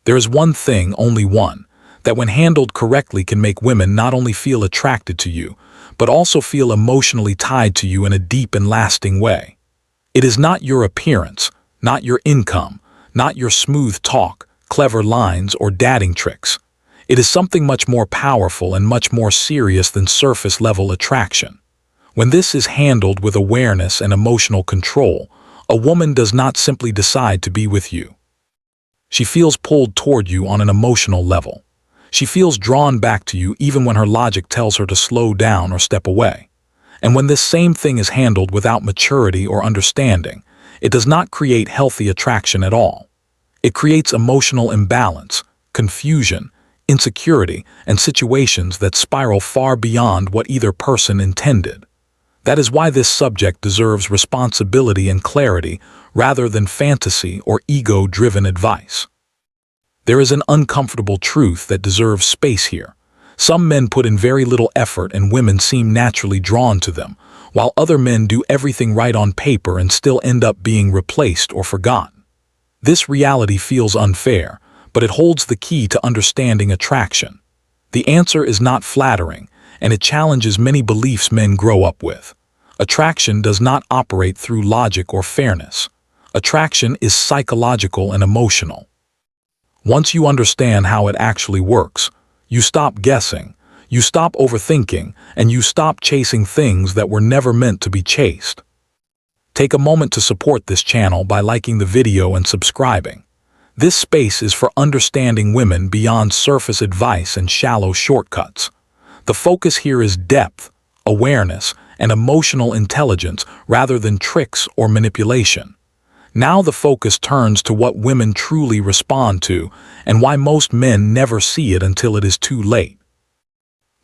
There is one thing, only one, that when handled correctly can make women not only feel attracted to you, but also feel emotionally tied to you in a deep and lasting way. It is not your appearance, not your income, not your smooth talk, clever lines, or dating tricks. It is something much more powerful and much more serious than surface-level attraction. When this is handled with awareness and emotional control, a woman does not simply decide to be with you. She feels pulled toward you on an emotional level. She feels drawn back to you even when her logic tells her to slow down or step away. And when this same thing is handled without maturity or understanding, it does not create healthy attraction at all. It creates emotional imbalance, confusion, insecurity, and situations that spiral far beyond what either person intended. That is why this subject deserves responsibility and clarity rather than fantasy or ego-driven advice. There is an uncomfortable truth that deserves space here. Some men put in very little effort and women seem naturally drawn to them, while other men do everything right on paper and still end up being replaced or forgotten. This reality feels unfair, but it holds the key to understanding attraction. The answer is not flattering, and it challenges many beliefs men grow up with. Attraction does not operate through logic or fairness. Attraction is psychological and emotional. Once you understand how it actually works, you stop guessing, you stop overthinking, and you stop chasing things that were never meant to be chased. Take a moment to support this channel by liking the video and subscribing. This space is for understanding women beyond surface advice and shallow shortcuts. The focus here is depth, awareness, and emotional intelligence rather than tricks or manipulation. Now the focus turns to what women truly respond to and why most men never see it until it is too late.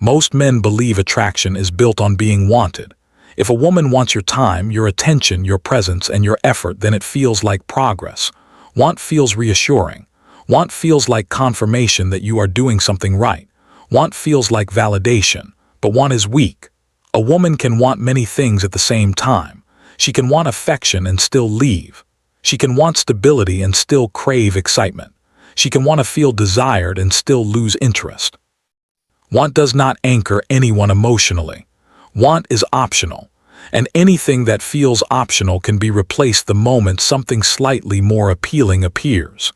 Most men believe attraction is built on being wanted. If a woman wants your time, your attention, your presence, and your effort, then it feels like progress. Want feels reassuring. Want feels like confirmation that you are doing something right. Want feels like validation, but want is weak. A woman can want many things at the same time. She can want affection and still leave. She can want stability and still crave excitement. She can want to feel desired and still lose interest. Want does not anchor anyone emotionally. Want is optional, and anything that feels optional can be replaced the moment something slightly more appealing appears.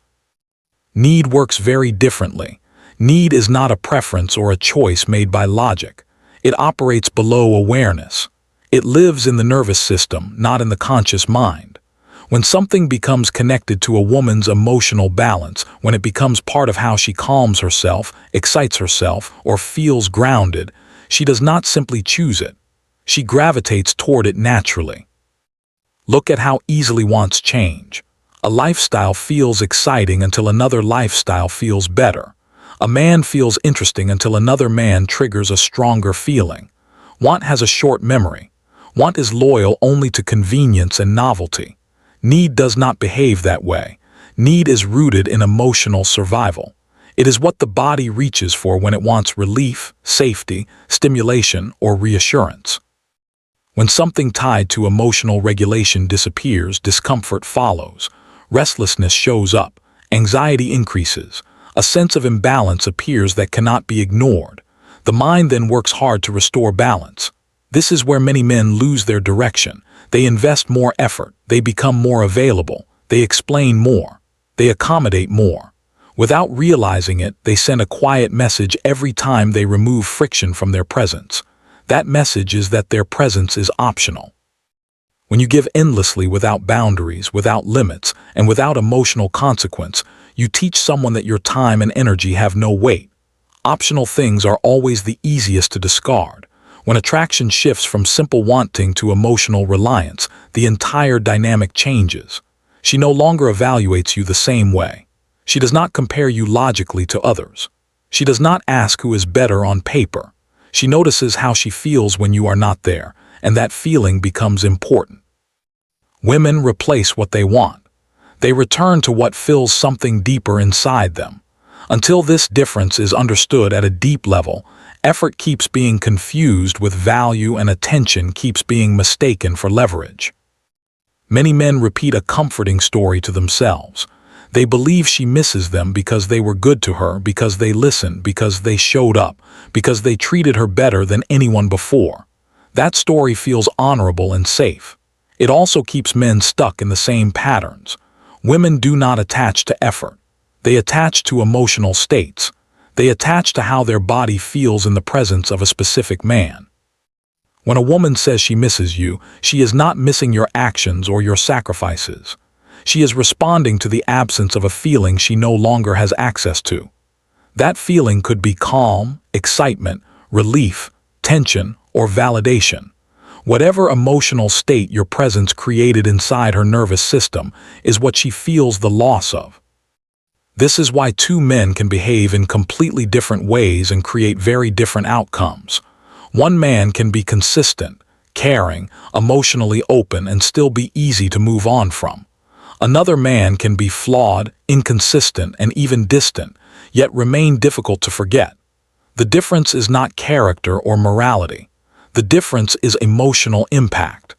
Need works very differently. Need is not a preference or a choice made by logic. It operates below awareness. It lives in the nervous system, not in the conscious mind. When something becomes connected to a woman's emotional balance, when it becomes part of how she calms herself, excites herself, or feels grounded, she does not simply choose it. She gravitates toward it naturally. Look at how easily wants change. A lifestyle feels exciting until another lifestyle feels better. A man feels interesting until another man triggers a stronger feeling. Want has a short memory. Want is loyal only to convenience and novelty. Need does not behave that way. Need is rooted in emotional survival. It is what the body reaches for when it wants relief, safety, stimulation, or reassurance. When something tied to emotional regulation disappears, discomfort follows. Restlessness shows up. Anxiety increases. A sense of imbalance appears that cannot be ignored. The mind then works hard to restore balance. This is where many men lose their direction. They invest more effort, they become more available, they explain more, they accommodate more. Without realizing it, they send a quiet message every time they remove friction from their presence. That message is that their presence is optional. When you give endlessly without boundaries, without limits, and without emotional consequence, you teach someone that your time and energy have no weight. Optional things are always the easiest to discard. When attraction shifts from simple wanting to emotional reliance, the entire dynamic changes. She no longer evaluates you the same way. She does not compare you logically to others. She does not ask who is better on paper. She notices how she feels when you are not there, and that feeling becomes important. Women replace what they want. They return to what fills something deeper inside them. Until this difference is understood at a deep level, effort keeps being confused with value and attention keeps being mistaken for leverage. Many men repeat a comforting story to themselves. They believe she misses them because they were good to her, because they listened, because they showed up, because they treated her better than anyone before. That story feels honorable and safe. It also keeps men stuck in the same patterns. Women do not attach to effort. They attach to emotional states. They attach to how their body feels in the presence of a specific man. When a woman says she misses you, she is not missing your actions or your sacrifices. She is responding to the absence of a feeling she no longer has access to. That feeling could be calm, excitement, relief, tension, or validation. Whatever emotional state your presence created inside her nervous system is what she feels the loss of. This is why two men can behave in completely different ways and create very different outcomes. One man can be consistent, caring, emotionally open, and still be easy to move on from. Another man can be flawed, inconsistent, and even distant, yet remain difficult to forget. The difference is not character or morality. The difference is emotional impact.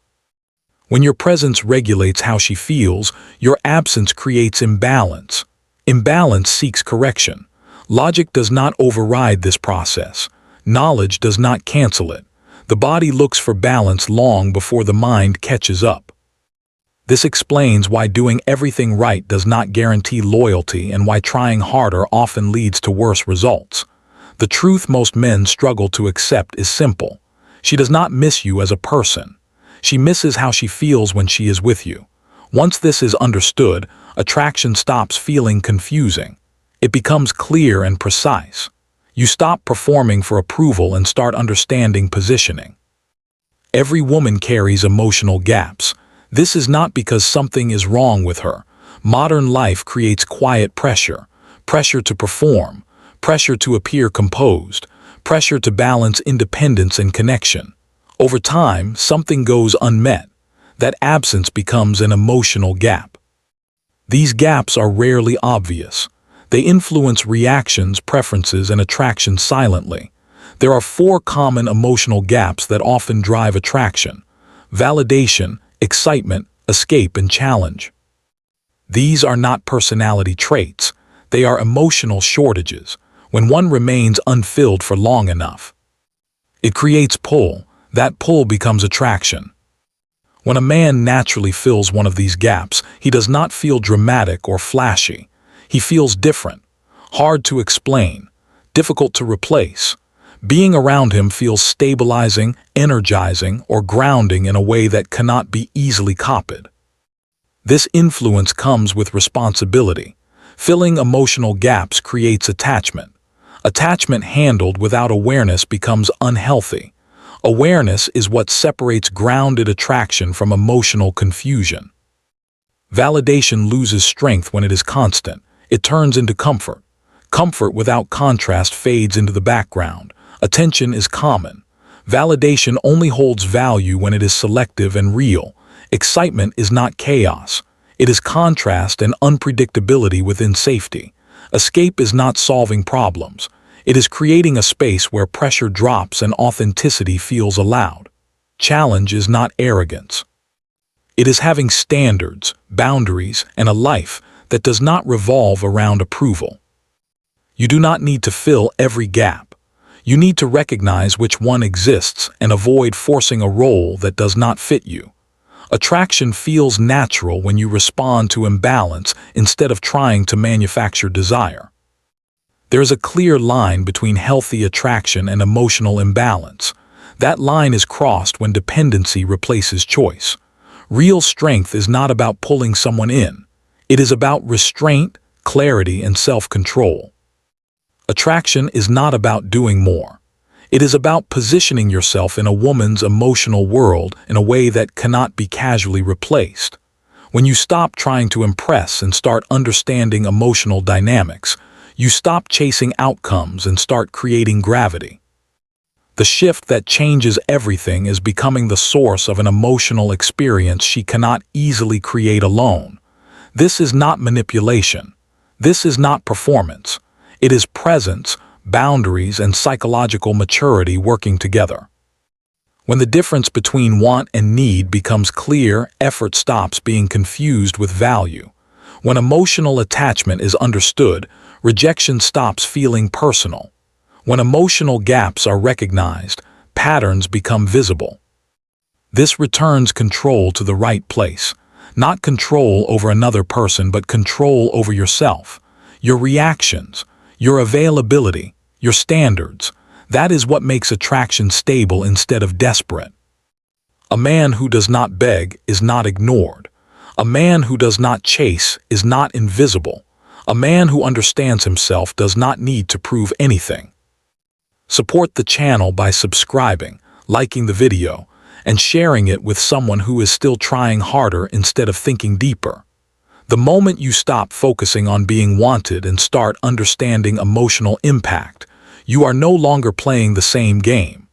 When your presence regulates how she feels, your absence creates imbalance. Imbalance seeks correction. Logic does not override this process. Knowledge does not cancel it. The body looks for balance long before the mind catches up. This explains why doing everything right does not guarantee loyalty and why trying harder often leads to worse results. The truth most men struggle to accept is simple. She does not miss you as a person. She misses how she feels when she is with you. Once this is understood, attraction stops feeling confusing. It becomes clear and precise. You stop performing for approval and start understanding positioning. Every woman carries emotional gaps. This is not because something is wrong with her. Modern life creates quiet pressure. Pressure to perform. Pressure to appear composed. Pressure to balance independence and connection. Over time, something goes unmet. That absence becomes an emotional gap. These gaps are rarely obvious. They influence reactions, preferences, and attraction silently. There are 4 common emotional gaps that often drive attraction: validation, excitement, escape, and challenge. These are not personality traits. They are emotional shortages. When one remains unfilled for long enough, it creates pull. That pull becomes attraction. When a man naturally fills one of these gaps, he does not feel dramatic or flashy. He feels different, hard to explain, difficult to replace. Being around him feels stabilizing, energizing, or grounding in a way that cannot be easily copied. This influence comes with responsibility. Filling emotional gaps creates attachment. Attachment handled without awareness becomes unhealthy. Awareness is what separates grounded attraction from emotional confusion. Validation loses strength when it is constant. It turns into comfort. Comfort without contrast fades into the background. Attention is common. Validation only holds value when it is selective and real. Excitement is not chaos. It is contrast and unpredictability within safety. Escape is not solving problems. It is creating a space where pressure drops and authenticity feels allowed. Challenge is not arrogance. It is having standards, boundaries, and a life that does not revolve around approval. You do not need to fill every gap. You need to recognize which one exists and avoid forcing a role that does not fit you. Attraction feels natural when you respond to imbalance instead of trying to manufacture desire. There is a clear line between healthy attraction and emotional imbalance. That line is crossed when dependency replaces choice. Real strength is not about pulling someone in. It is about restraint, clarity, and self-control. Attraction is not about doing more. It is about positioning yourself in a woman's emotional world in a way that cannot be casually replaced. When you stop trying to impress and start understanding emotional dynamics, you stop chasing outcomes and start creating gravity. The shift that changes everything is becoming the source of an emotional experience she cannot easily create alone. This is not manipulation. This is not performance. It is presence, boundaries, and psychological maturity working together. When the difference between want and need becomes clear, effort stops being confused with value. When emotional attachment is understood, rejection stops feeling personal. When emotional gaps are recognized, patterns become visible. This returns control to the right place. Not control over another person, but control over yourself, your reactions, your availability, your standards. That is what makes attraction stable instead of desperate. A man who does not beg is not ignored. A man who does not chase is not invisible. A man who understands himself does not need to prove anything. Support the channel by subscribing, liking the video, and sharing it with someone who is still trying harder instead of thinking deeper. The moment you stop focusing on being wanted and start understanding emotional impact, you are no longer playing the same game.